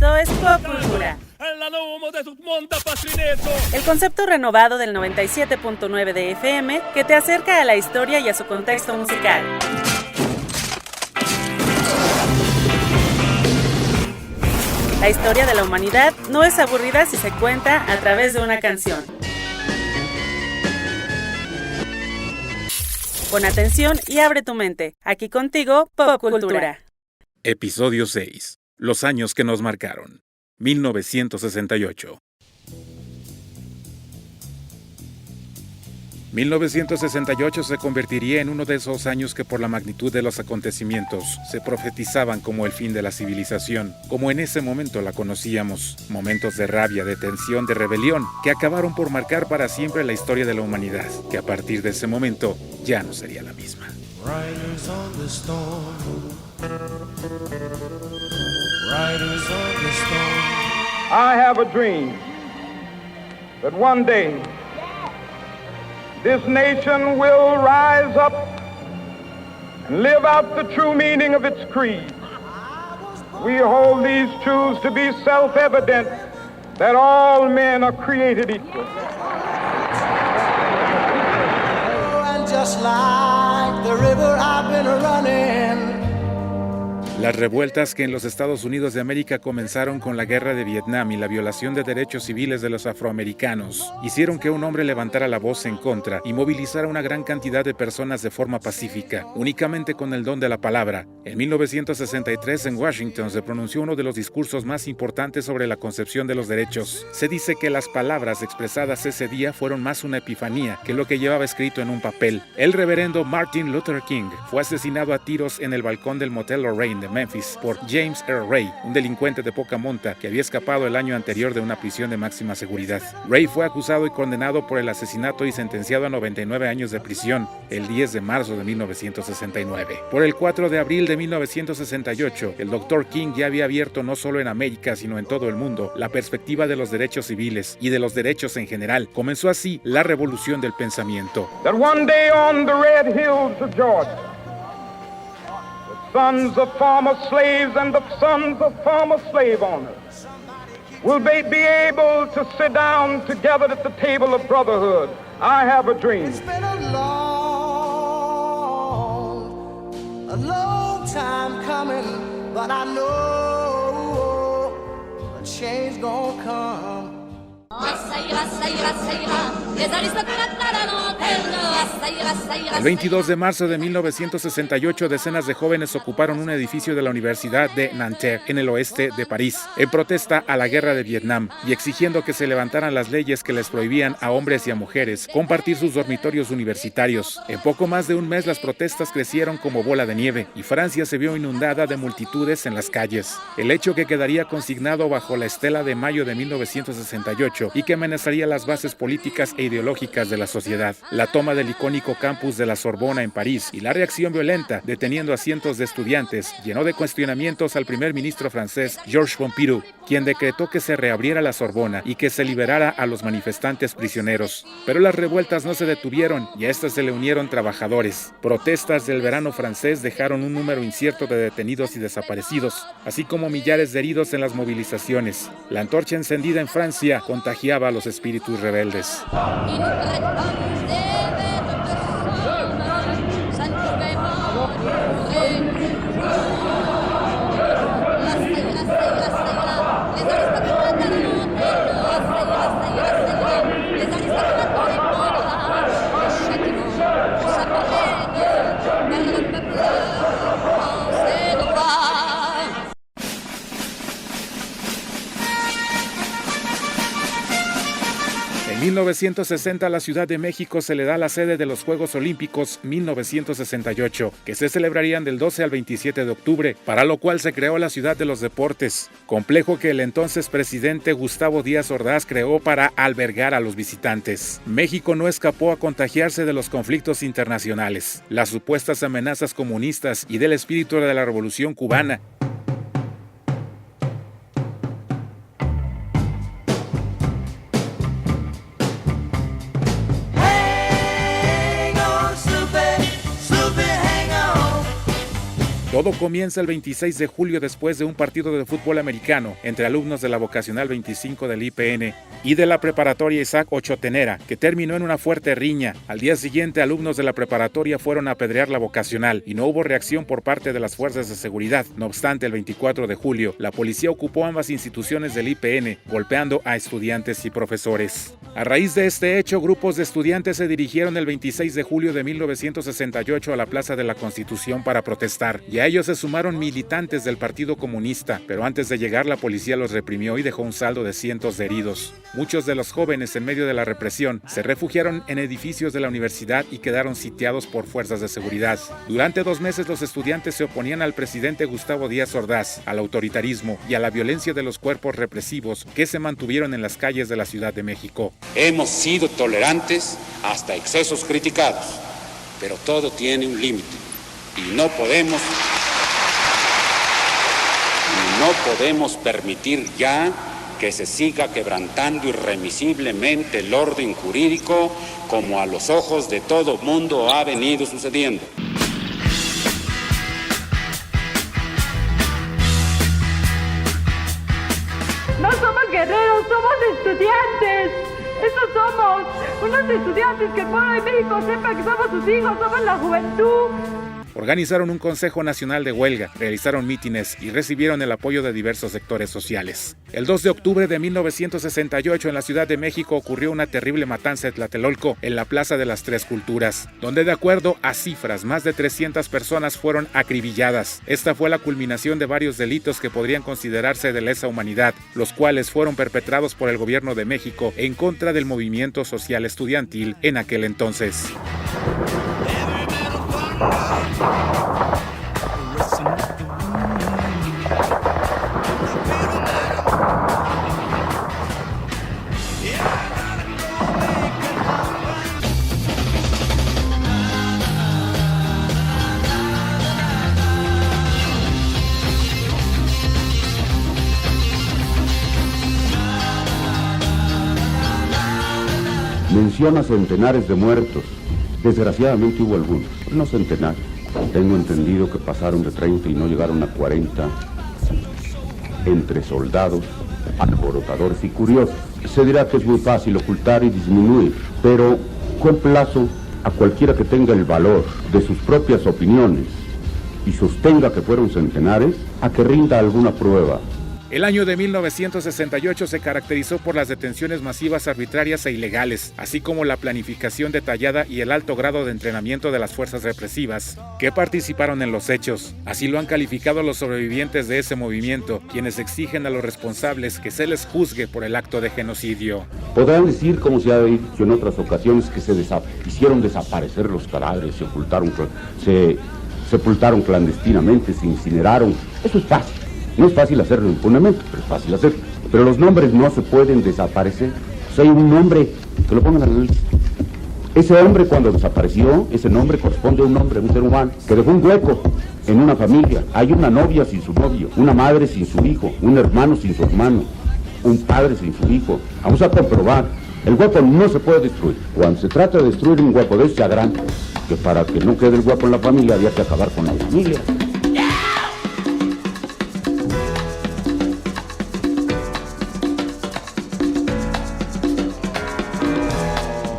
Esto es Pop Cultura. El concepto renovado del 97.9 de FM que te acerca a la historia y a su contexto musical. La historia de la humanidad no es aburrida si se cuenta a través de una canción. Pon atención y abre tu mente. Aquí contigo, Pop Cultura. Episodio 6. Los años que nos marcaron. 1968. 1968 se convertiría en uno de esos años que por la magnitud de los acontecimientos se profetizaban como el fin de la civilización, como en ese momento la conocíamos, momentos de rabia, de tensión, de rebelión, que acabaron por marcar para siempre la historia de la humanidad, que a partir de ese momento ya no sería la misma. Riders on the storm. Riders on the storm. I have a dream that one day this nation will rise up and live out the true meaning of its creed. We hold these truths to be self-evident, that all men are created equal. And just like the river I've been running. Las revueltas que en los Estados Unidos de América comenzaron con la guerra de Vietnam y la violación de derechos civiles de los afroamericanos hicieron que un hombre levantara la voz en contra y movilizara una gran cantidad de personas de forma pacífica, únicamente con el don de la palabra. En 1963 en Washington se pronunció uno de los discursos más importantes sobre la concepción de los derechos. Se dice que las palabras expresadas ese día fueron más una epifanía que lo que llevaba escrito en un papel. El reverendo Martin Luther King fue asesinado a tiros en el balcón del Motel Lorraine de Memphis por James Earl Ray, un delincuente de poca monta que había escapado el año anterior de una prisión de máxima seguridad. Ray fue acusado y condenado por el asesinato y sentenciado a 99 años de prisión el 10 de marzo de 1969. Por el 4 de abril de 1968, el Dr. King ya había abierto no solo en América, sino en todo el mundo, la perspectiva de los derechos civiles y de los derechos en general. Comenzó así la revolución del pensamiento. That one day on the red hills of Georgia, sons of former slaves and the sons of former slave owners will be able to sit down together at the table of brotherhood. I have a dream. It's been a long time coming, but I know a change gonna come. El 22 de marzo de 1968, decenas de jóvenes ocuparon un edificio de la Universidad de Nanterre, en el oeste de París, en protesta a la guerra de Vietnam y exigiendo que se levantaran las leyes que les prohibían a hombres y a mujeres compartir sus dormitorios universitarios. En poco más de un mes, las protestas crecieron como bola de nieve y Francia se vio inundada de multitudes en las calles. El hecho que quedaría consignado bajo la estela de mayo de 1968 y que amenazaría las bases políticas e ideológicas de la sociedad. La toma del icónico campus de la Sorbona en París y la reacción violenta, deteniendo a cientos de estudiantes, llenó de cuestionamientos al primer ministro francés Georges Pompidou, quien decretó que se reabriera la Sorbona y que se liberara a los manifestantes prisioneros. Pero las revueltas no se detuvieron y a estas se le unieron trabajadores. Protestas del verano francés dejaron un número incierto de detenidos y desaparecidos, así como millares de heridos en las movilizaciones. La antorcha encendida en Francia contagiaba a los espíritus rebeldes. En 1960 a la Ciudad de México se le da la sede de los Juegos Olímpicos 1968, que se celebrarían del 12 al 27 de octubre, para lo cual se creó la Ciudad de los Deportes, complejo que el entonces presidente Gustavo Díaz Ordaz creó para albergar a los visitantes. México no escapó a contagiarse de los conflictos internacionales, las supuestas amenazas comunistas y del espíritu de la Revolución Cubana. Todo comienza el 26 de julio después de un partido de fútbol americano entre alumnos de la vocacional 25 del IPN y de la preparatoria Isaac Ochotenera, que terminó en una fuerte riña. Al día siguiente, alumnos de la preparatoria fueron a apedrear la vocacional y no hubo reacción por parte de las fuerzas de seguridad. No obstante, el 24 de julio, la policía ocupó ambas instituciones del IPN, golpeando a estudiantes y profesores. A raíz de este hecho, grupos de estudiantes se dirigieron el 26 de julio de 1968 a la Plaza de la Constitución para protestar, y a ellos se sumaron militantes del Partido Comunista, pero antes de llegar la policía los reprimió y dejó un saldo de cientos de heridos. Muchos de los jóvenes, en medio de la represión, se refugiaron en edificios de la universidad y quedaron sitiados por fuerzas de seguridad. Durante 2 meses los estudiantes se oponían al presidente Gustavo Díaz Ordaz, al autoritarismo y a la violencia de los cuerpos represivos que se mantuvieron en las calles de la Ciudad de México. Hemos sido tolerantes hasta excesos criticados, pero todo tiene un límite y no podemos permitir ya que se siga quebrantando irremisiblemente el orden jurídico como a los ojos de todo mundo ha venido sucediendo. No somos guerreros, somos estudiantes. Eso somos, unos estudiantes que el pueblo de México sepa que somos sus hijos, somos la juventud. Organizaron un Consejo Nacional de Huelga, realizaron mítines y recibieron el apoyo de diversos sectores sociales. El 2 de octubre de 1968 en la Ciudad de México ocurrió una terrible matanza en Tlatelolco, en la Plaza de las Tres Culturas, donde de acuerdo a cifras, más de 300 personas fueron acribilladas. Esta fue la culminación de varios delitos que podrían considerarse de lesa humanidad, los cuales fueron perpetrados por el gobierno de México en contra del movimiento social estudiantil en aquel entonces. Menciona centenares de muertos. Desgraciadamente hubo algunos, no centenares. Tengo entendido que pasaron de 30 y no llegaron a 40 entre soldados, alborotadores y curiosos. Se dirá que es muy fácil ocultar y disminuir, pero complazo a cualquiera que tenga el valor de sus propias opiniones y sostenga que fueron centenares, a que rinda alguna prueba. El año de 1968 se caracterizó por las detenciones masivas arbitrarias e ilegales, así como la planificación detallada y el alto grado de entrenamiento de las fuerzas represivas que participaron en los hechos. Así lo han calificado los sobrevivientes de ese movimiento, quienes exigen a los responsables que se les juzgue por el acto de genocidio. Podrán decir, como se ha dicho en otras ocasiones, que se hicieron desaparecer los cadáveres, se sepultaron clandestinamente, se incineraron. Eso es fácil. No es fácil hacerlo impunemente, pero es fácil hacerlo. Pero los nombres no se pueden desaparecer. O sea, hay un nombre, que lo pongan a la lista. Ese hombre cuando desapareció, ese nombre corresponde a un hombre, un ser humano, que dejó un hueco en una familia. Hay una novia sin su novio, una madre sin su hijo, un hermano sin su hermano, un padre sin su hijo. Vamos a comprobar, el hueco no se puede destruir. Cuando se trata de destruir un hueco de ese gran, que para que no quede el hueco en la familia había que acabar con la familia.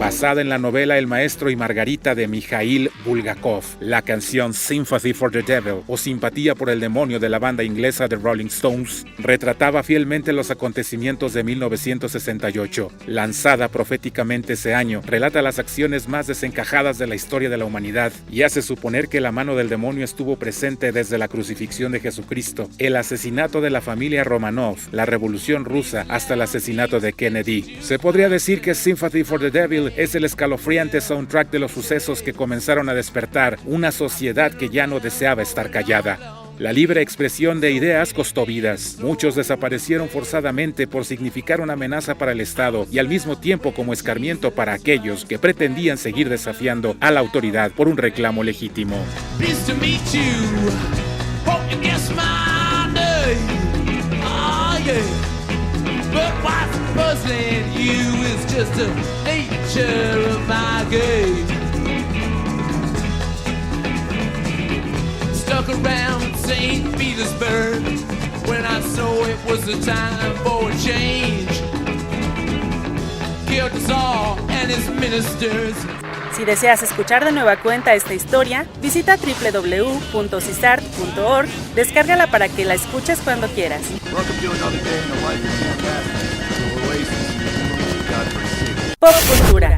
Basada en la novela El Maestro y Margarita de Mikhail Bulgakov, la canción Sympathy for the Devil o Simpatía por el Demonio de la banda inglesa The Rolling Stones retrataba fielmente los acontecimientos de 1968. Lanzada proféticamente ese año, relata las acciones más desencajadas de la historia de la humanidad y hace suponer que la mano del demonio estuvo presente desde la crucifixión de Jesucristo, el asesinato de la familia Romanov, la Revolución Rusa, hasta el asesinato de Kennedy. Se podría decir que Sympathy for the Devil es el escalofriante soundtrack de los sucesos que comenzaron a despertar una sociedad que ya no deseaba estar callada. La libre expresión de ideas costó vidas. Muchos desaparecieron forzadamente por significar una amenaza para el Estado y al mismo tiempo como escarmiento para aquellos que pretendían seguir desafiando a la autoridad por un reclamo legítimo. But what's puzzling you is just the nature of my game. Stuck around St. Petersburg, when I saw it was the time for a change. Killed us all and his ministers. Si deseas escuchar de nueva cuenta esta historia, visita www.cisart.org, descárgala para que la escuches cuando quieras. Pop Cultura.